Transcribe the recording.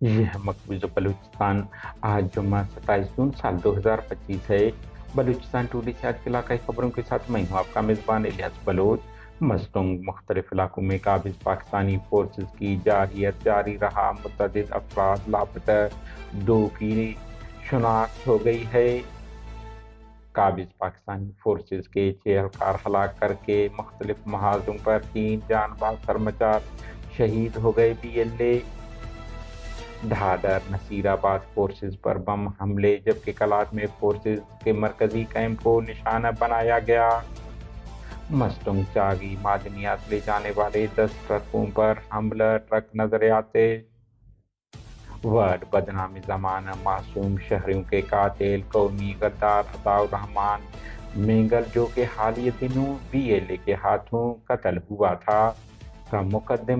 یہ ہے مقبوضہ بلوچستان۔ آج جمعہ 27 جون سال 2025 ہے۔ بلوچستان ٹوڈے سے آج کے علاقائی خبروں کے ساتھ میں ہوں آپ کا میزبان الیاس بلوچ۔ مستنگ مختلف علاقوں میں قابض پاکستانی فورسز کی جارحیت جاری رہا، متعدد افراد لاپتہ، 2 کی شناخت ہو گئی ہے۔ قابض پاکستانی فورسز کے 6 اہلکار ہلاک کر کے مختلف محاذوں پر 3 جان باز سرمچار شہید ہو گئے۔ BLA ڈھاڈر نصیر آباد فورسز پر بم حملے، جبکہ کلات میں فورسز کے مرکزی کیمپ کو نشانہ بنایا گیا۔ مستنگ چاگی معدنیات لے جانے والے 10 ٹرکوں پر حملہ، ٹرک نظر آتے۔ ورڈ بدنام زمانہ معصوم شہریوں کے قاتل قومی غدار عطاء الرحمن مینگل، جو کہ حالیہ دنوں BLA کے ہاتھوں قتل ہوا تھا، کا مقدمہ